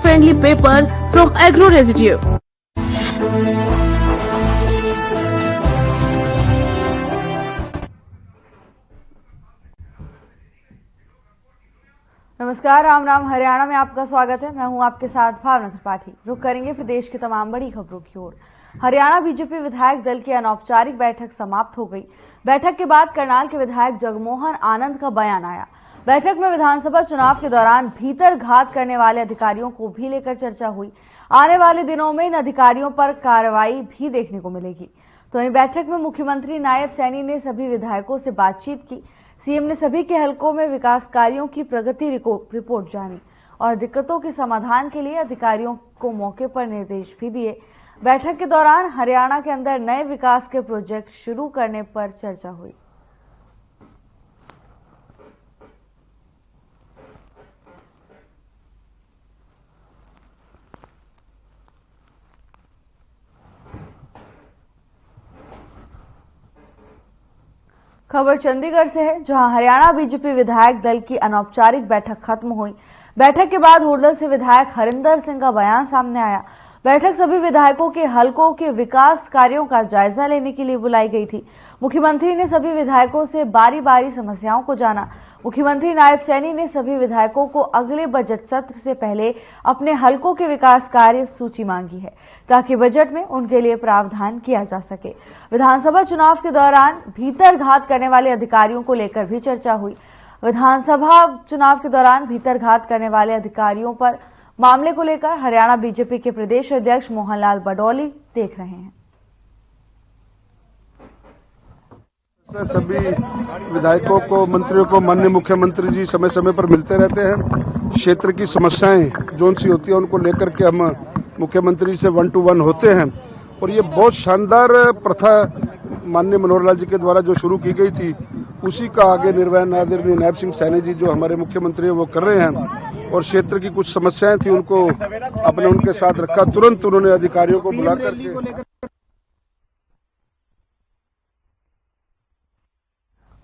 eco-friendly paper from agro residue. नमस्कार, राम राम। हरियाणा में आपका स्वागत है। मैं हूं आपके साथ भावना त्रिपाठी। रुक करेंगे प्रदेश की तमाम बड़ी खबरों की ओर। हरियाणा बीजेपी विधायक दल की अनौपचारिक बैठक समाप्त हो गई। बैठक के बाद करनाल के विधायक जगमोहन आनंद का बयान आया। बैठक में विधानसभा चुनाव के दौरान भीतर घात करने वाले अधिकारियों को भी लेकर चर्चा हुई। आने वाले दिनों में इन अधिकारियों पर कार्रवाई भी देखने को मिलेगी। तो वहीं बैठक में मुख्यमंत्री नायब सैनी ने सभी विधायकों से बातचीत की। सीएम ने सभी के हलकों में विकास कार्यों की प्रगति रिपोर्ट जानी और दिक्कतों के समाधान के लिए अधिकारियों को मौके पर निर्देश भी दिए। बैठक के दौरान हरियाणा के अंदर नए विकास के प्रोजेक्ट शुरू करने पर चर्चा हुई। खबर चंडीगढ़ से है, जहां हरियाणा बीजेपी विधायक दल की अनौपचारिक बैठक खत्म हुई। बैठक के बाद होडल से विधायक हरिंदर सिंह का बयान सामने आया। बैठक सभी विधायकों के हलकों के विकास कार्यों का जायजा लेने के लिए बुलाई गई थी। मुख्यमंत्री ने सभी विधायकों से बारी बारी समस्याओं को जाना। मुख्यमंत्री नायब सैनी ने सभी विधायकों को अगले बजट सत्र से पहले अपने हलकों के विकास कार्य सूची मांगी है, ताकि बजट में उनके लिए प्रावधान किया जा सके। विधानसभा चुनाव के दौरान भीतर घात करने वाले अधिकारियों को लेकर भी चर्चा हुई। विधानसभा चुनाव के दौरान भीतर घात करने वाले अधिकारियों पर मामले को लेकर हरियाणा बीजेपी के प्रदेश अध्यक्ष मोहनलाल बडौली देख रहे हैं। सभी विधायकों को, मंत्रियों को माननीय मुख्यमंत्री जी समय समय पर मिलते रहते हैं। क्षेत्र की समस्याएं जोन सी होती है उनको लेकर के हम मुख्यमंत्री से 1 to 1 होते हैं। और ये बहुत शानदार प्रथा माननीय मनोहर लाल जी के द्वारा जो शुरू की गई थी, उसी का आगे निर्वहन आदरणीय नायब सिंह सैनी जी जो हमारे मुख्यमंत्री हैं वो कर रहे हैं। और क्षेत्र की कुछ समस्याएं थी उनको अपने उनके साथ रखा। तुरंत उन्होंने अधिकारियों को बुला करके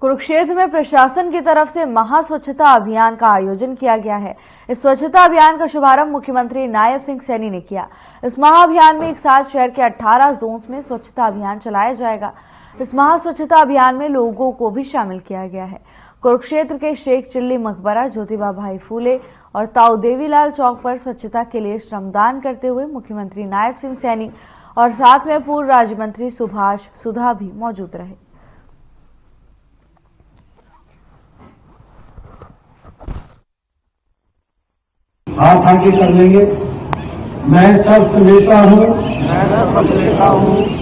कुरुक्षेत्र में प्रशासन की तरफ से महा स्वच्छता अभियान का आयोजन किया गया है। इस स्वच्छता अभियान का शुभारंभ मुख्यमंत्री नायब सिंह सैनी ने किया। इस महा अभियान में एक साथ शहर के 18 जोन्स में स्वच्छता अभियान चलाया जाएगा। इस महा स्वच्छता अभियान में लोगों को भी शामिल किया गया है। कुरुक्षेत्र के शेख चिल्ली मकबरा, ज्योतिबा भाई फूले और ताऊ देवीलाल चौक पर स्वच्छता के लिए श्रमदान करते हुए मुख्यमंत्री नायब सिंह सैनी और साथ में पूर्व राज्य मंत्री सुभाष सुधा भी मौजूद रहे। हाथ आगे कर लेंगे। मैं शपथ लेता हूँ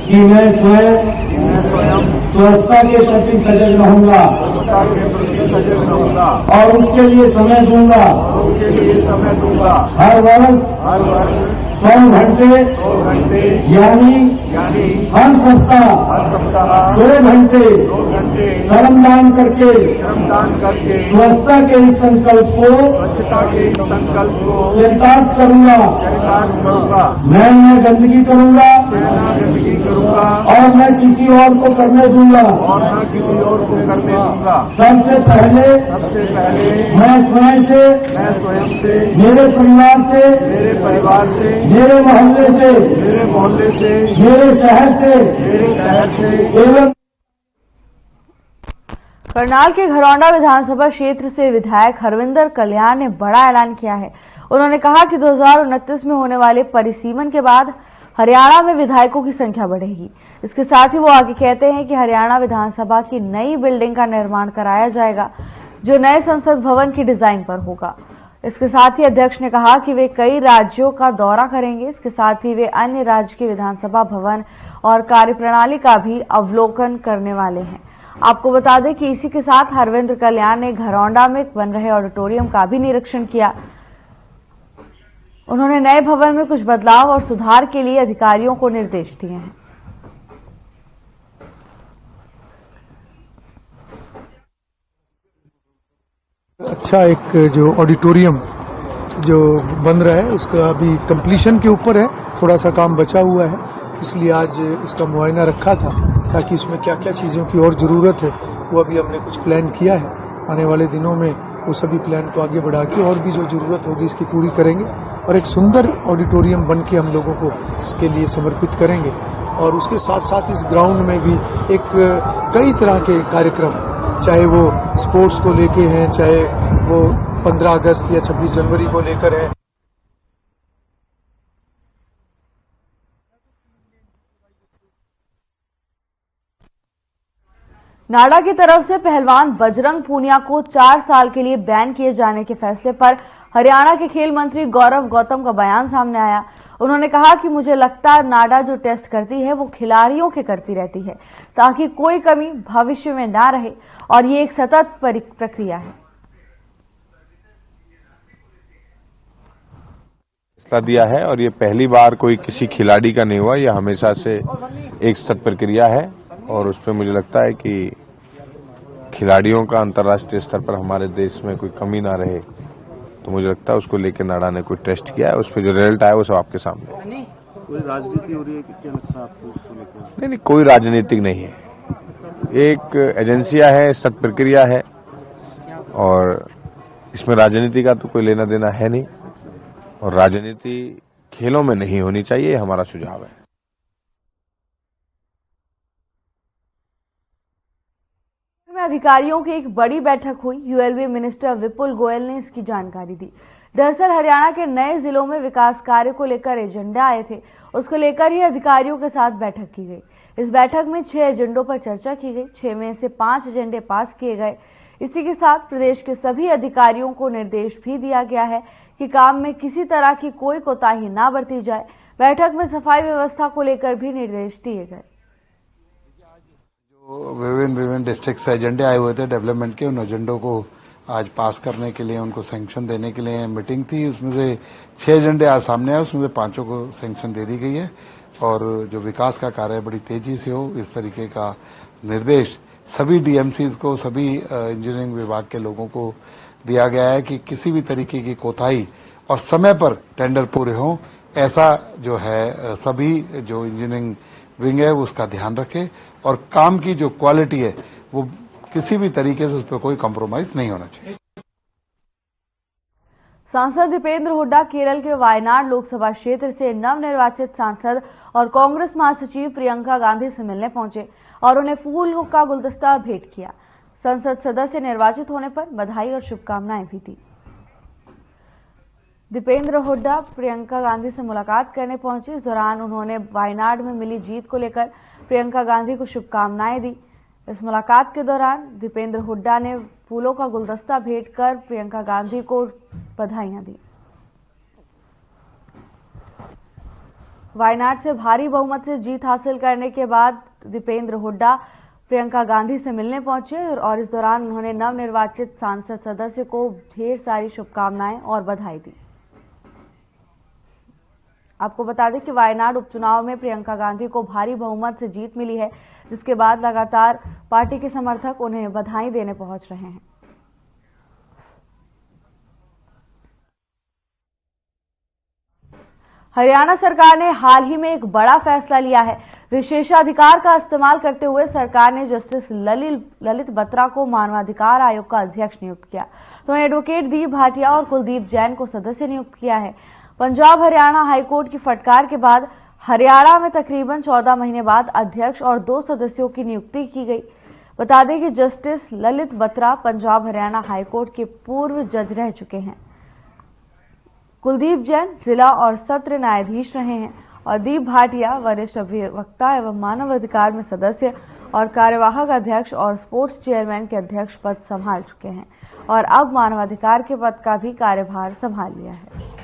कि मैं स्वयं स्वच्छता के प्रति सजग रहूंगा और उसके लिए समय दूंगा। हर वर्ष 100 घंटे यानी हर सप्ताह 2 घंटे श्रमदान करके स्वच्छता के इस संकल्प को चरितार्थ करूंगा। मैं न गंदगी करूंगा और न किसी और को करने दूंगा। सबसे पहले मैं स्वयं से, मेरे परिवार से, मेरे मोहल्ले से, मेरे शहर से एवं करनाल के घरौंडा विधानसभा क्षेत्र से विधायक हरविंदर कल्याण ने बड़ा ऐलान किया है। उन्होंने कहा कि 2029 में होने वाले परिसीमन के बाद हरियाणा में विधायकों की संख्या बढ़ेगी। इसके साथ ही वो आगे कहते हैं कि हरियाणा विधानसभा की नई बिल्डिंग का निर्माण कराया जाएगा, जो नए संसद भवन की डिजाइन पर होगा। इसके साथ ही अध्यक्ष ने कहा कि वे कई राज्यों का दौरा करेंगे। इसके साथ ही वे अन्य राज्य के विधानसभा भवन और कार्यप्रणाली का भी अवलोकन करने वाले हैं। आपको बता दें कि इसी के साथ हरविंदर कल्याण ने घरौंडा में बन रहे ऑडिटोरियम का भी निरीक्षण किया। उन्होंने नए भवन में कुछ बदलाव और सुधार के लिए अधिकारियों को निर्देश दिए हैं। अच्छा, एक जो ऑडिटोरियम जो बन रहा है उसका अभी कंप्लीशन के ऊपर है, थोड़ा सा काम बचा हुआ है, इसलिए आज उसका मुआयना रखा था ताकि उसमें क्या क्या चीज़ों की और ज़रूरत है वो अभी हमने कुछ प्लान किया है। आने वाले दिनों में वो सभी प्लान को आगे बढ़ा के और भी जो जरूरत होगी इसकी पूरी करेंगे और एक सुंदर ऑडिटोरियम बन के हम लोगों को इसके लिए समर्पित करेंगे। और उसके साथ साथ इस ग्राउंड में भी एक कई तरह के कार्यक्रम, चाहे वो स्पोर्ट्स को लेके हैं, चाहे वो 15 अगस्त या 26 जनवरी को लेकर है। नाडा की तरफ से पहलवान बजरंग पूनिया को 4 साल के लिए बैन किए जाने के फैसले पर हरियाणा के खेल मंत्री गौरव गौतम का बयान सामने आया। उन्होंने कहा कि मुझे लगता है नाडा जो टेस्ट करती है वो खिलाड़ियों के करती रहती है ताकि कोई कमी भविष्य में ना रहे और ये एक सतत प्रक्रिया है। फैसला दिया है और ये पहली बार कोई किसी खिलाड़ी का नहीं हुआ, यह हमेशा से एक सतत प्रक्रिया है और उस पर मुझे लगता है कि खिलाड़ियों का अंतर्राष्ट्रीय स्तर पर हमारे देश में कोई कमी ना रहे, तो मुझे लगता है उसको लेकर नाडा ने कोई टेस्ट किया है, उस पर जो रिजल्ट आया वो सब आपके सामने है। कोई राजनीति हो रही है कि क्या लगता है आपको इसको लेकर? नहीं, कोई राजनीतिक नहीं है, एक एजेंसिया है, सतत प्रक्रिया है और इसमें राजनीति का तो कोई लेना देना है नहीं और राजनीति खेलों में नहीं होनी चाहिए, हमारा सुझाव है। अधिकारियों की एक बड़ी बैठक हुई। यूएलबी मिनिस्टर विपुल गोयल ने इसकी जानकारी दी। दरअसल हरियाणा के नए जिलों में विकास कार्य को लेकर एजेंडे आए थे, उसको लेकर ही अधिकारियों के साथ बैठक की गई। इस बैठक में 6 एजेंडों पर चर्चा की गई, 6 में से 5 एजेंडे पास किए गए। इसी के साथ प्रदेश के सभी अधिकारियों को निर्देश भी दिया गया है कि काम में किसी तरह की कोई कोताही ना बरती जाए। बैठक में सफाई व्यवस्था को लेकर भी निर्देश दिए गए। विभिन्न डिस्ट्रिक्ट से एजेंडे आए हुए थे डेवलपमेंट के, उन एजेंडों को आज पास करने के लिए, उनको सैंक्शन देने के लिए मीटिंग थी। उसमें से 6 एजेंडे आज सामने आए, उसमें से 5 को सैंक्शन दे दी गई है और जो विकास का कार्य बड़ी तेजी से हो इस तरीके का निर्देश सभी डीएमसीज को, सभी इंजीनियरिंग विभाग के लोगों को दिया गया है कि किसी भी तरीके की कोताही और समय पर टेंडर पूरे हों, ऐसा जो है सभी जो इंजीनियरिंग विंग है उसका ध्यान रखे और काम की जो क्वालिटी है वो किसी भी तरीके से उस पर कोई कॉम्प्रोमाइज नहीं होना चाहिए। सांसद दीपेंद्र हुड्डा केरल के वायनाड लोकसभा क्षेत्र से नवनिर्वाचित सांसद और कांग्रेस महासचिव प्रियंका गांधी से मिलने पहुंचे और उन्हें फूल का गुलदस्ता भेंट किया। संसद सदस्य निर्वाचित होने पर बधाई और शुभकामनाएं भी दी। दीपेंद्र हुड्डा प्रियंका गांधी से मुलाकात करने पहुंचे। इस दौरान उन्होंने वायनाड में मिली जीत को लेकर प्रियंका गांधी को शुभकामनाएं दी। इस मुलाकात के दौरान दीपेंद्र हुड्डा ने फूलों का गुलदस्ता भेंट कर प्रियंका गांधी को बधाइयां दी। वायनाड से भारी बहुमत से जीत हासिल करने के बाद दीपेंद्र हुड्डा प्रियंका गांधी से मिलने पहुंचे और इस दौरान उन्होंने नवनिर्वाचित सांसद सदस्य को ढेर सारी शुभकामनाएं और बधाई दी। आपको बता दें कि वायनाड उपचुनाव में प्रियंका गांधी को भारी बहुमत से जीत मिली है, जिसके बाद लगातार पार्टी के समर्थक उन्हें बधाई देने पहुंच रहे हैं। हरियाणा सरकार ने हाल ही में एक बड़ा फैसला लिया है। विशेषाधिकार का इस्तेमाल करते हुए सरकार ने जस्टिस ललित बत्रा को मानवाधिकार आयोग का अध्यक्ष नियुक्त किया, तो एडवोकेट दीप भाटिया और कुलदीप जैन को सदस्य नियुक्त किया है। पंजाब हरियाणा हाईकोर्ट की फटकार के बाद हरियाणा में तकरीबन 14 महीने बाद अध्यक्ष और 2 सदस्यों की नियुक्ति की गई। बता दें कि जस्टिस ललित बत्रा पंजाब हरियाणा हाईकोर्ट के पूर्व जज रह चुके हैं। कुलदीप जैन जिला और सत्र न्यायाधीश रहे हैं और दीप भाटिया वरिष्ठ अधिवक्ता एवं मानव अधिकार में सदस्य और कार्यवाहक अध्यक्ष और स्पोर्ट्स चेयरमैन के अध्यक्ष पद संभाल चुके हैं और अब मानवाधिकार के पद का भी कार्यभार संभाल लिया है।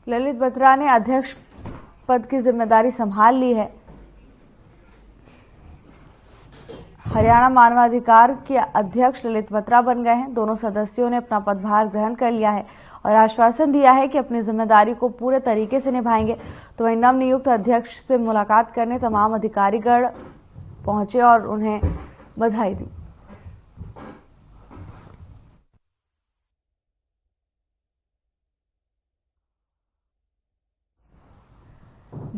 ललित बत्रा ने अध्यक्ष पद की जिम्मेदारी संभाल ली है। हरियाणा मानवाधिकार के अध्यक्ष ललित बत्रा बन गए हैं। दोनों सदस्यों ने अपना पदभार ग्रहण कर लिया है और आश्वासन दिया है कि अपनी जिम्मेदारी को पूरे तरीके से निभाएंगे। तो वहीं नवनियुक्त अध्यक्ष से मुलाकात करने तमाम अधिकारीगण पहुंचे और उन्हें बधाई दी।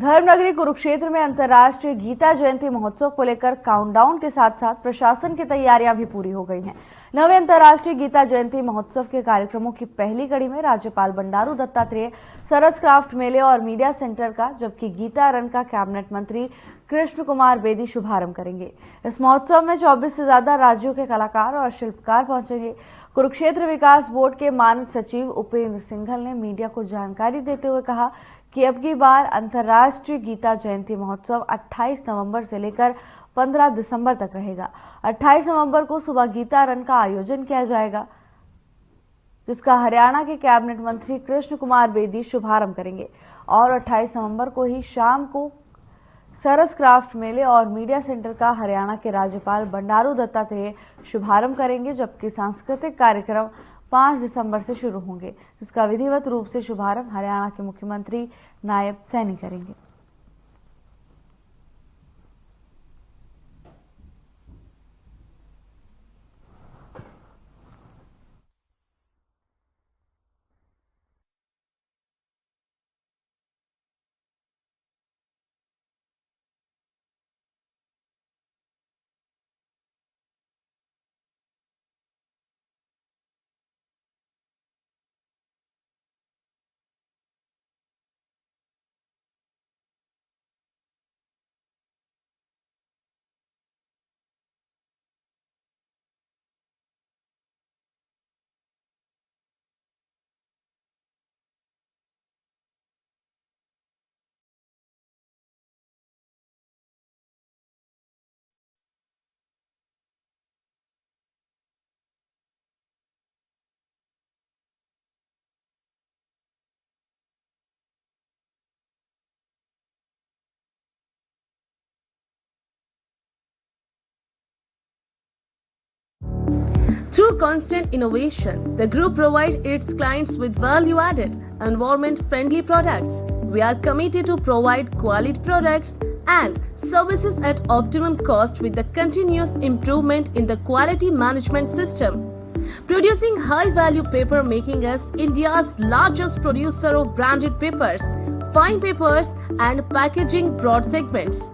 धर्मनगरी कुरुक्षेत्र में अंतर्राष्ट्रीय गीता जयंती महोत्सव को लेकर काउंटडाउन के साथ साथ प्रशासन की तैयारियां भी पूरी हो गई हैं। नवे अंतर्राष्ट्रीय गीता जयंती महोत्सव के कार्यक्रमों की पहली कड़ी में राज्यपाल बंडारू दत्तात्रेय सरस क्राफ्ट मेले और मीडिया सेंटर का, जबकि गीता रन का कैबिनेट मंत्री कृष्ण कुमार बेदी शुभारंभ करेंगे। इस महोत्सव में 24 से ज्यादा राज्यों के कलाकार और शिल्पकार पहुंचेंगे। कुरुक्षेत्र विकास बोर्ड के मानद सचिव उपेंद्र सिंघल ने मीडिया को जानकारी देते हुए कहा कि अब की बार अंतर्राष्ट्रीय गीता जयंती महोत्सव 28 नवंबर से लेकर 15 दिसंबर तक रहेगा। 28 नवंबर को सुबह गीता रन का आयोजन किया जाएगा, जिसका हरियाणा के कैबिनेट मंत्री कृष्ण कुमार बेदी शुभारंभ करेंगे और 28 नवंबर को ही शाम को सरस क्राफ्ट मेले और मीडिया सेंटर का हरियाणा के राज्यपाल बंडारू दत्तात्रेय शुभारंभ करेंगे, जबकि सांस्कृतिक कार्यक्रम 5 दिसंबर से शुरू होंगे, जिसका विधिवत रूप से शुभारंभ हरियाणा के मुख्यमंत्री नायब सैनी करेंगे। Through constant innovation, the group provides its clients with value-added, environment-friendly products. We are committed to provide quality products and services at optimum cost with the continuous improvement in the quality management system. Producing high-value paper, making us India's largest producer of branded papers, fine papers and packaging broad segments.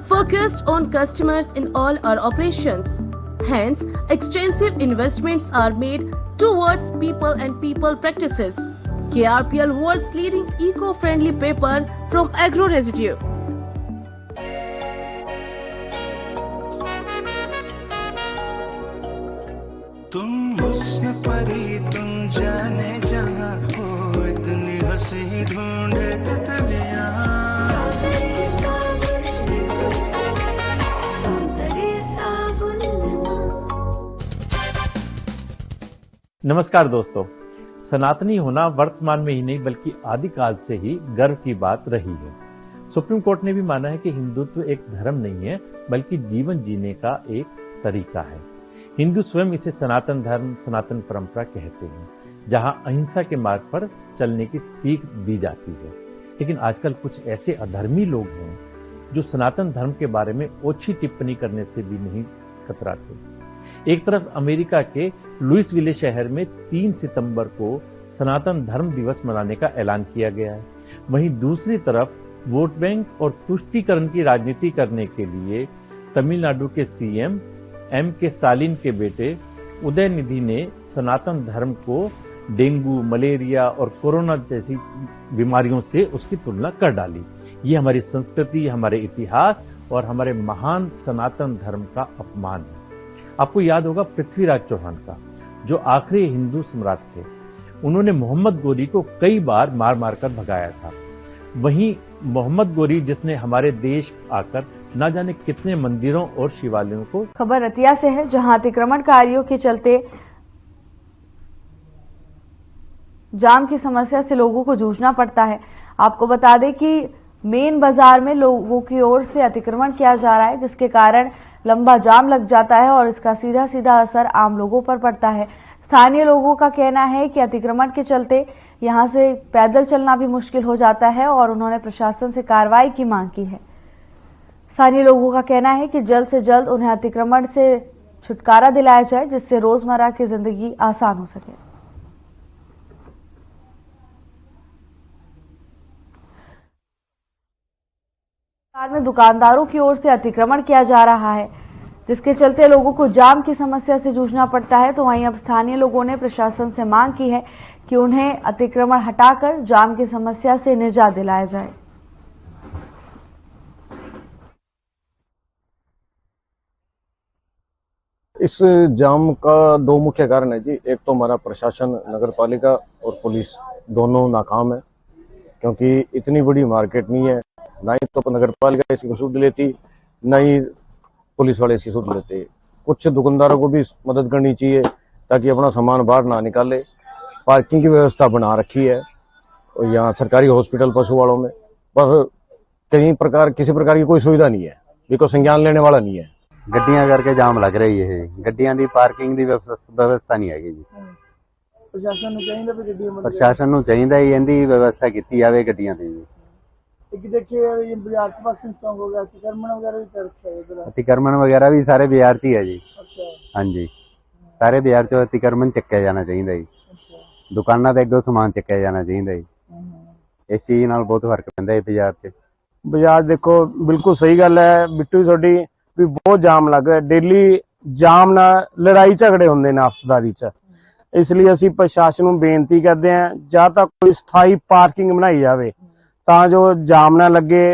Focused on customers in all our operations. Hence, extensive investments are made towards people and people practices. KRPL world's leading eco-friendly paper from agro residue. तुम हुस्न परी तुम जाने जहां हो, इतनी हंसी ढूंढे तितलियां। नमस्कार दोस्तों, सनातनी होना वर्तमान में ही नहीं बल्कि आदिकाल से ही गर्व की बात रही है। सुप्रीम कोर्ट ने भी माना है कि हिंदुत्व एक धर्म नहीं है बल्कि जीवन जीने का एक तरीका है। हिंदू स्वयं इसे सनातन धर्म, सनातन परंपरा कहते हैं, जहां अहिंसा के मार्ग पर चलने की सीख दी जाती है। लेकिन आजकल कुछ ऐसे अधर्मी लोग हैं जो सनातन धर्म के बारे में ओछी टिप्पणी करने से भी नहीं कतराते। एक तरफ अमेरिका के लुइसविले शहर में 3 सितंबर को सनातन धर्म दिवस मनाने का ऐलान किया गया है, वहीं दूसरी तरफ वोट बैंक और तुष्टीकरण की राजनीति करने के लिए तमिलनाडु के सीएम M.K. स्टालिन के बेटे उदयनिधि ने सनातन धर्म को डेंगू, मलेरिया और कोरोना जैसी बीमारियों से उसकी तुलना कर डाली। ये हमारी संस्कृति, हमारे इतिहास और हमारे महान सनातन धर्म का अपमान है। आपको याद होगा पृथ्वीराज चौहान का, जो आखिरी हिंदू सम्राट थे। उन्होंने मोहम्मद गोरी को कई बार मार मार कर भगाया था। वहीं मोहम्मद गोरी जिसने हमारे देश आकर न जाने कितने मंदिरों और शिवालयों को। खबर रतिया से है, जहां अतिक्रमणकारियों के चलते जाम की समस्या से लोगों को जूझना पड़ता है। आपको बता दें कि मेन बाजार में लोगों की ओर से अतिक्रमण किया जा रहा है, जिसके कारण लंबा जाम लग जाता है और इसका सीधा सीधा असर आम लोगों पर पड़ता है। स्थानीय लोगों का कहना है कि अतिक्रमण के चलते यहां से पैदल चलना भी मुश्किल हो जाता है और उन्होंने प्रशासन से कार्रवाई की मांग की है। स्थानीय लोगों का कहना है कि जल्द से जल्द उन्हें अतिक्रमण से छुटकारा दिलाया जाए, जिससे रोजमर्रा की जिंदगी आसान हो सके। में दुकानदारों की ओर से अतिक्रमण किया जा रहा है, जिसके चलते लोगों को जाम की समस्या से जूझना पड़ता है। तो वहीं अब स्थानीय लोगों ने प्रशासन से मांग की है कि उन्हें अतिक्रमण हटाकर जाम की समस्या से निजात दिलाया जाए। इस जाम का दो मुख्य कारण है जी। एक तो हमारा प्रशासन, नगर पालिका और पुलिस दोनों नाकाम है, क्योंकि इतनी बड़ी मार्केट नहीं है, ना ही तो नगर पालिका इसकी सुध लेती, ना ही पुलिस वाले इसकी सुध लेते। कुछ दुकानदारों को भी मदद करनी चाहिए ताकि अपना सामान बाहर ना निकाले। पार्किंग की व्यवस्था बना रखी है और यहाँ सरकारी हॉस्पिटल पशु वालों में, पर किसी प्रकार की कोई सुविधा नहीं है, बिल्कुल संज्ञान लेने वाला नहीं है। ਗੱਡੀਆਂ ਕਰਕੇ ਜਾਮ ਲੱਗ ਰਹੀ ਹੈ। ਗੱਡੀਆਂ ਦੀ ਪਾਰਕਿੰਗ ਦੀ ਵਿਵਸਥਾ ਨਹੀਂ ਹੈਗੀ ਜੀ। ਪ੍ਰਸ਼ਾਸਨ ਨੂੰ ਚਾਹੀਦਾ ਵੀ ਗੱਡੀਆਂ ਪ੍ਰਸ਼ਾਸਨ ਨੂੰ ਚਾਹੀਦਾ ਹੀ ਇਹਦੀ ਵਿਵਸਥਾ ਕੀਤੀ ਜਾਵੇ ਗੱਡੀਆਂ ਦੀ ਜੀ। ਇੱਕ ਦੇਖਿए ये बाजार से बक्सिंग चौक हो गया, अतिक्रमण वगैरह भी कर रखा है इधर। अतिक्रमण वगैरह भी सारे बाजार च ही है जी। अच्छा। हाँ जी, सारे बाजार चो अतिक्रमण चक्या जाना चाहिए जी। अच्छा। दुकानों ते अगों समान चक्या जाना चाहिए जी। इस चीज नाल बहुत फर्क पैंदा है बाजार च। बाजार देखो बिल्कुल सही गल है बिट्टू थोड़ी भी, बहुत जाम लग रहा है। डेली जाम ना लड़ाई झगड़े होंगे ने आपसदारी च, इसलिए असीं प्रशासन नूं बेनती करते हैं जां तां कोई स्थाई पार्किंग बनाई जाए तां जो जाम ना लगे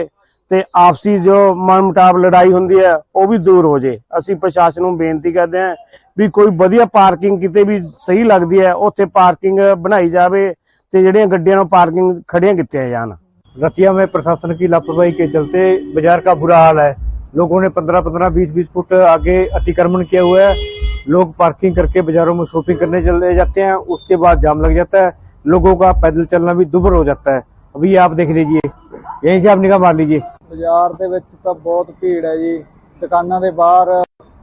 ते आपसी जो मन मुटाव लड़ाई हुंदी है वो भी दूर हो जाए। असीं प्रशासन नूं बेनती करते हैं भी कोई वधिया पार्किंग किते भी सही लगती है उत्थे पार्किंग बनाई जाए ते जिहड़ियां गड्डियां नूं पार्किंग खड़ियां कीतियां जाण। रतिया में प्रशासन की लापरवाही के चलते बाजार का बुरा हाल है। लोगों ने 15-15, 20-20 फुट आगे अतिक्रमण किया हुआ है। लोग पार्किंग करके बाजारों में शॉपिंग करने चले जाते हैं, उसके बाद जाम लग जाता है। लोगों का पैदल चलना भी दुभर हो जाता है। अभी आप देख लीजिए, यहीं से आप निगाह मार लीजिए। बाजार ਦੇ ਵਿੱਚ ਤਾਂ ਬਹੁਤ ਭੀੜ ਹੈ ਜੀ। ਦੁਕਾਨਾਂ ਦੇ ਬਾਹਰ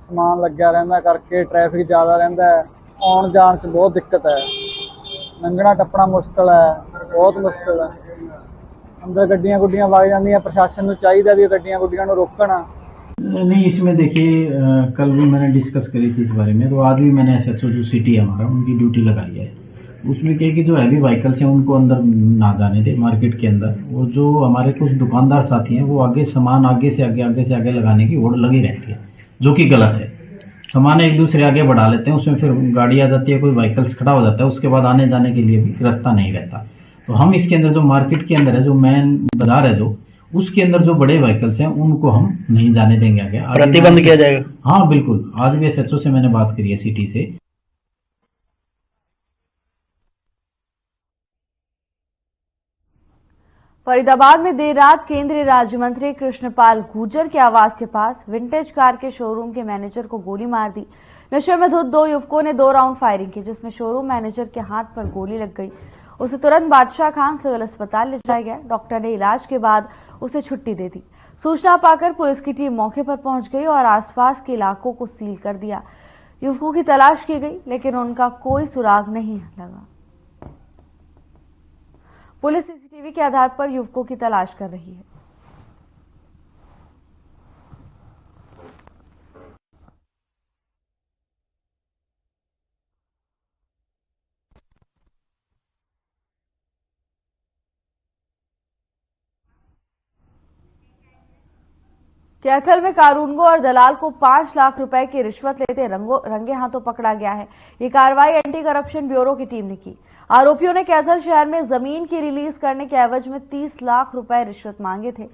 ਸਮਾਨ ਲੱਗਿਆ ਰਹਿੰਦਾ ਕਰਕੇ ਟ੍ਰੈਫਿਕ ਜ਼ਿਆਦਾ ਰਹਿੰਦਾ ਹੈ। ਆਉਣ ਜਾਣ 'ਚ ਬਹੁਤ ਦਿੱਕਤ ਹੈ। ਲੰਘਣਾ ਟੱਪਣਾ ਮੁਸ਼ਕਲ ਹੈ, ਬਹੁਤ ਮੁਸ਼ਕਲ ਹੈ। ਅੰਦਰ ਗੱਡੀਆਂ ਗੁੱਡੀਆਂ ਵਗ ਜਾਂਦੀਆਂ। ਪ੍ਰਸ਼ਾਸਨ ਨੂੰ ਚਾਹੀਦਾ ਵੀ ਗੱਡੀਆਂ ਗੁੱਡੀਆਂ ਨੂੰ ਰੋਕਣ। नहीं, इसमें देखिए कल भी मैंने डिस्कस करी थी इस बारे में, तो आज भी मैंने SHO जो सिटी है हमारा उनकी ड्यूटी लगाई है। उसमें क्या कि जो हैवी व्हीकल्स हैं उनको अंदर ना जाने दे मार्केट के अंदर, और जो हमारे कुछ दुकानदार साथी हैं वो आगे सामान आगे से आगे लगाने की होड़ लगी रहती है, जो कि गलत है। सामान एक दूसरे आगे बढ़ा लेते हैं, उसमें फिर गाड़ी आ जाती है, कोई व्हीकल्स खड़ा हो जाता है, उसके बाद आने जाने के लिए भी रास्ता नहीं रहता। तो हम इसके अंदर जो मार्केट के अंदर है, जो मेन बाजार है, जो उसके अंदर जो बड़े व्हीकल्स हैं उनको हम नहीं जाने देंगे आगे। प्रतिबंध किया जाएगा? हाँ बिल्कुल, आज भी SHO से मैंने बात करी है सिटी से। फरीदाबाद में देर रात केंद्रीय राज्य मंत्री कृष्णपाल गुर्जर के आवास के पास विंटेज कार के शोरूम के मैनेजर को गोली मार दी। नशे में धुत दो युवकों ने 2 राउंड फायरिंग की, जिसमें शोरूम मैनेजर के हाथ पर गोली लग गई। उसे तुरंत बादशाह खान सिविल अस्पताल ले जाया गया। डॉक्टर ने इलाज के बाद उसे छुट्टी दे दी। सूचना पाकर पुलिस की टीम मौके पर पहुंच गई और आसपास के इलाकों को सील कर दिया। युवकों की तलाश की गई, लेकिन उनका कोई सुराग नहीं लगा। पुलिस CCTV के आधार पर युवकों की तलाश कर रही है। कैथल में कानूनगो और दलाल को 5 लाख रुपए की रिश्वत लेते रंगे हाथों पकड़ा गया है। ये कार्रवाई एंटी करप्शन ब्यूरो की टीम ने की। आरोपियों ने कैथल शहर में जमीन की रिलीज करने के एवज में 30 लाख रुपए रिश्वत मांगे थे।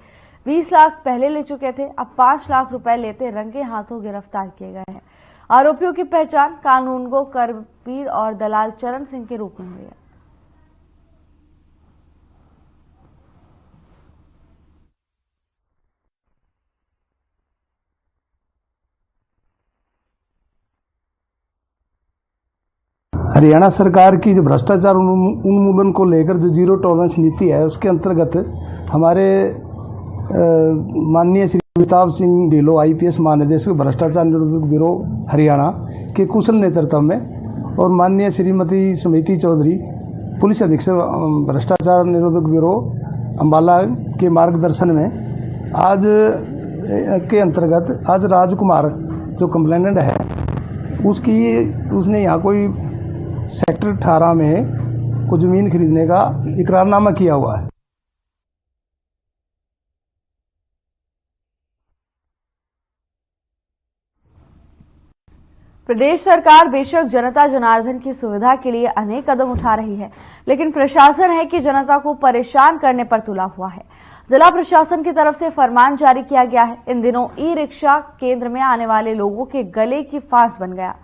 20 लाख पहले ले चुके थे, अब 5 लाख रुपए लेते रंगे हाथों गिरफ्तार किए गए हैं। आरोपियों की पहचान कानूनगो, करवीर और दलाल चरण सिंह के रूप में हुई है। हरियाणा सरकार की जो भ्रष्टाचार उन्मूलन को लेकर जो जीरो टॉलरेंस नीति है, उसके अंतर्गत हमारे माननीय श्री अमिताभ सिंह ढिल्लों IPS महानिदेशक भ्रष्टाचार निरोधक ब्यूरो हरियाणा के कुशल नेतृत्व में और माननीय श्रीमती समिति चौधरी पुलिस अधीक्षक भ्रष्टाचार निरोधक ब्यूरो अम्बाला के मार्गदर्शन में आज के अंतर्गत आज राजकुमार जो कंप्लेनेंट है उसने यहाँ कोई सेक्टर 18 में कुछ जमीन खरीदने का इकरारनामा किया हुआ है। प्रदेश सरकार बेशक जनता जनार्दन की सुविधा के लिए अनेक कदम उठा रही है, लेकिन प्रशासन है कि जनता को परेशान करने पर तुला हुआ है। जिला प्रशासन की तरफ से फरमान जारी किया गया है। इन दिनों ई रिक्शा केंद्र में आने वाले लोगों के गले की फांस बन गया।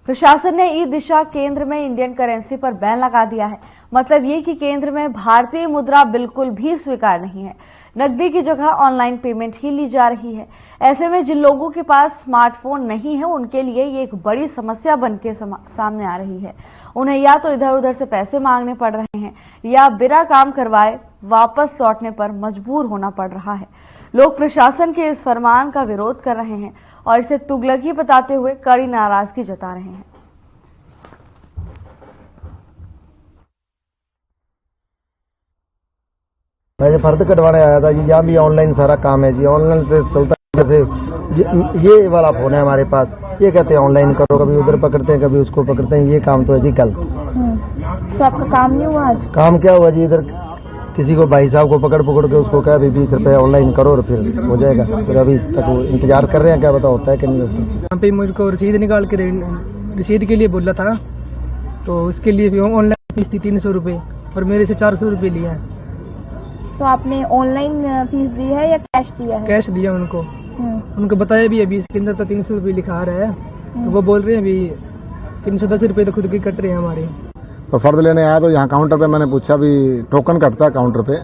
प्रशासन ने ई दिशा केंद्र में इंडियन करेंसी पर बैन लगा दिया है। मतलब ये कि केंद्र में भारतीय मुद्रा बिल्कुल भी स्वीकार नहीं है। नकदी की जगह ऑनलाइन पेमेंट ही ली जा रही है। ऐसे में जिन लोगों के पास स्मार्टफोन नहीं है उनके लिए ये एक बड़ी समस्या बन के सामने आ रही है। उन्हें या तो इधर उधर से पैसे मांगने पड़ रहे हैं या बिना काम करवाए वापस लौटने पर मजबूर होना पड़ रहा है। लोग प्रशासन के इस फरमान का विरोध कर रहे हैं और इसे तुगलकी बताते हुए कड़ी नाराजगी जता रहे हैं। मैं फर्द कटवाने आया था जी, यहाँ भी ऑनलाइन सारा काम है जी। ऑनलाइन से चलता है, जैसे ये वाला फोन है हमारे पास, ये कहते हैं ऑनलाइन करो, कभी उधर पकड़ते हैं कभी उसको पकड़ते हैं। ये काम तो है जी कल। तो आपका काम नहीं हुआ आज? काम क्या हुआ जी, इधर किसी को भाई साहब को पकड़ के उसको कहा 20 रुपए ऑनलाइन करो और फिर हो जाएगा। फिर अभी तक वो इंतजार कर रहे हैं, क्या पता होता है कि नहीं होता। यहाँ पे मुझको रसीद निकाल के रसीद के लिए बोला था, तो उसके लिए भी ऑनलाइन फीस थी 300 रुपये और मेरे से 400 रुपये लिया है। तो आपने ऑनलाइन फीस दी है या कैश दिया है? कैश दिया उनको। उनको बताया भी अभी इसके अंदर तो 300 रुपये लिखा आ रहा है, तो वो बोल रहे हैं अभी 310 रुपये तो खुद के कट रहे हैं हमारे। तो फर्द लेने आया तो यहाँ काउंटर पे मैंने पूछा भी टोकन कटता है काउंटर पे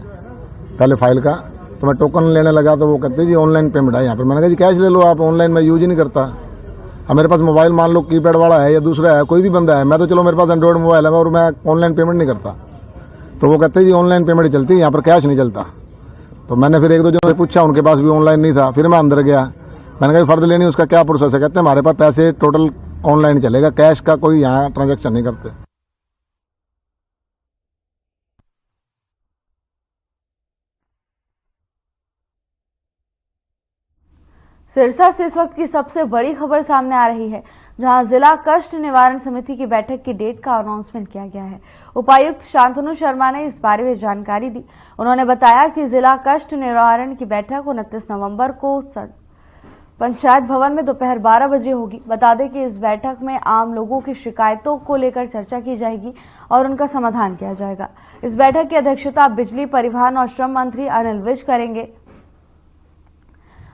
पहले फाइल का, तो मैं टोकन लेने लगा तो वो कहते जी ऑनलाइन पेमेंट है यहाँ पे। मैंने कहा जी कैश ले लो आप, ऑनलाइन मैं यूज ही नहीं करता। अब मेरे पास मोबाइल मान लो कीपैड वाला है या दूसरा है, कोई भी बंदा है, मैं तो चलो मेरे पास एंड्रॉइड मोबाइल है और मैं ऑनलाइन पेमेंट नहीं करता। तो वो कहते जी ऑनलाइन पेमेंट ही चलती है यहाँ पर, कैश नहीं चलता। तो मैंने फिर एक दो जनों से पूछा, उनके पास भी ऑनलाइन नहीं था। फिर मैं अंदर गया, मैंने कहा फर्द लेनी उसका क्या प्रोसेस है? कहते हैं हमारे पास पैसे टोटल ऑनलाइन चलेगा, कैश का कोई यहाँ ट्रांजेक्शन नहीं करते। सिरसा से इस वक्त की सबसे बड़ी खबर सामने आ रही है, जहां जिला कष्ट निवारण समिति की बैठक की डेट का अनाउंसमेंट किया गया है। उपायुक्त शांतनु शर्मा ने इस बारे में जानकारी दी। उन्होंने बताया कि जिला कष्ट निवारण की बैठक 29 नवंबर को पंचायत भवन में दोपहर 12 बजे होगी। बता दें कि इस बैठक में आम लोगों की शिकायतों को लेकर चर्चा की जाएगी और उनका समाधान किया जाएगा। इस बैठक की अध्यक्षता बिजली, परिवहन और श्रम मंत्री अनिल विज करेंगे।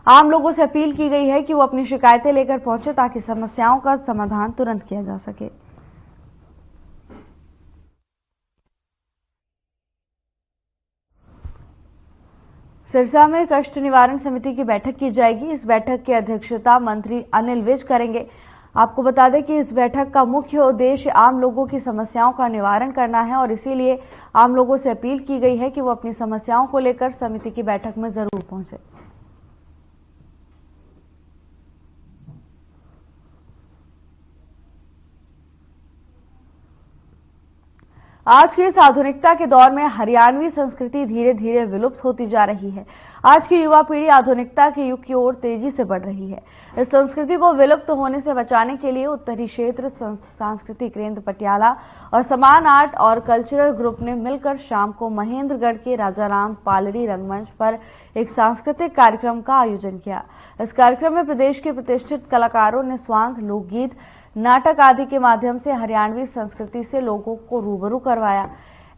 आम लोगों से अपील की गई है कि वो अपनी शिकायतें लेकर पहुंचे ताकि समस्याओं का समाधान तुरंत किया जा सके। सिरसा में कष्ट निवारण समिति की बैठक की जाएगी। इस बैठक की अध्यक्षता मंत्री अनिल विज करेंगे। आपको बता दें कि इस बैठक का मुख्य उद्देश्य आम लोगों की समस्याओं का निवारण करना है और इसीलिए आम लोगों से अपील की गई है कि वो अपनी समस्याओं को लेकर समिति की बैठक में जरूर पहुंचे। आज की इस आधुनिकता के दौर में हरियाणवी संस्कृति धीरे धीरे विलुप्त होती जा रही है। आज की युवा पीढ़ी आधुनिकता के युग की ओर तेजी से बढ़ रही है। इस संस्कृति को विलुप्त होने से बचाने के लिए उत्तरी क्षेत्र सांस्कृतिक केंद्र पटियाला और समान आर्ट और कल्चरल ग्रुप ने मिलकर शाम को महेंद्रगढ़ के राजाराम पालड़ी रंगमंच पर एक सांस्कृतिक कार्यक्रम का आयोजन किया। इस कार्यक्रम में प्रदेश के प्रतिष्ठित कलाकारों ने स्वांग, लोकगीत, नाटक आदि के माध्यम से हरियाणवी संस्कृति से लोगों को रूबरू करवाया।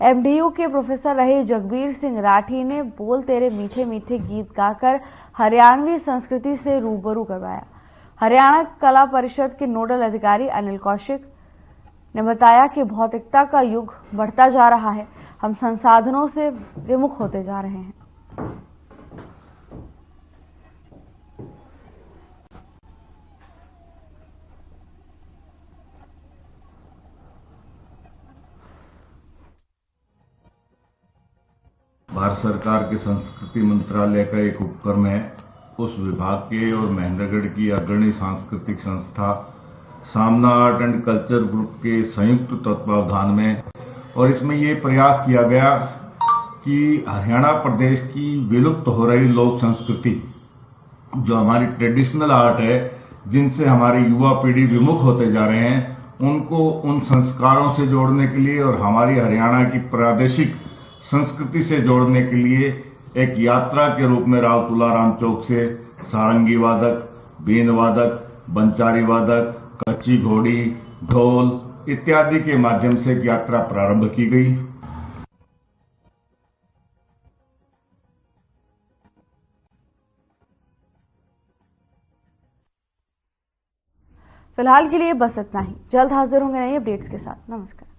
एमडीयू के प्रोफेसर रहे जगबीर सिंह राठी ने बोल तेरे मीठे मीठे गीत गाकर हरियाणवी संस्कृति से रूबरू करवाया। हरियाणा कला परिषद के नोडल अधिकारी अनिल कौशिक ने बताया कि भौतिकता का युग बढ़ता जा रहा है, हम संसाधनों से विमुख होते जा रहे हैं। भारत सरकार के संस्कृति मंत्रालय का एक उपक्रम है। उस विभाग के और महेंद्रगढ़ की अग्रणी सांस्कृतिक संस्था सामना आर्ट एंड कल्चर ग्रुप के संयुक्त तत्वावधान में, और इसमें ये प्रयास किया गया कि हरियाणा प्रदेश की विलुप्त हो रही लोक संस्कृति, जो हमारी ट्रेडिशनल आर्ट है, जिनसे हमारी युवा पीढ़ी विमुख होते जा रहे हैं, उनको उन संस्कारों से जोड़ने के लिए और हमारी हरियाणा की प्रादेशिक संस्कृति से जोड़ने के लिए एक यात्रा के रूप में राव तुलाराम चौक से सारंगी वादक, बीन वादक, बंचारी वादक, कच्ची घोड़ी, ढोल इत्यादि के माध्यम से यात्रा प्रारंभ की गई। फिलहाल के लिए बस इतना ही। जल्द हाजिर होंगे नए अपडेट्स के साथ। नमस्कार।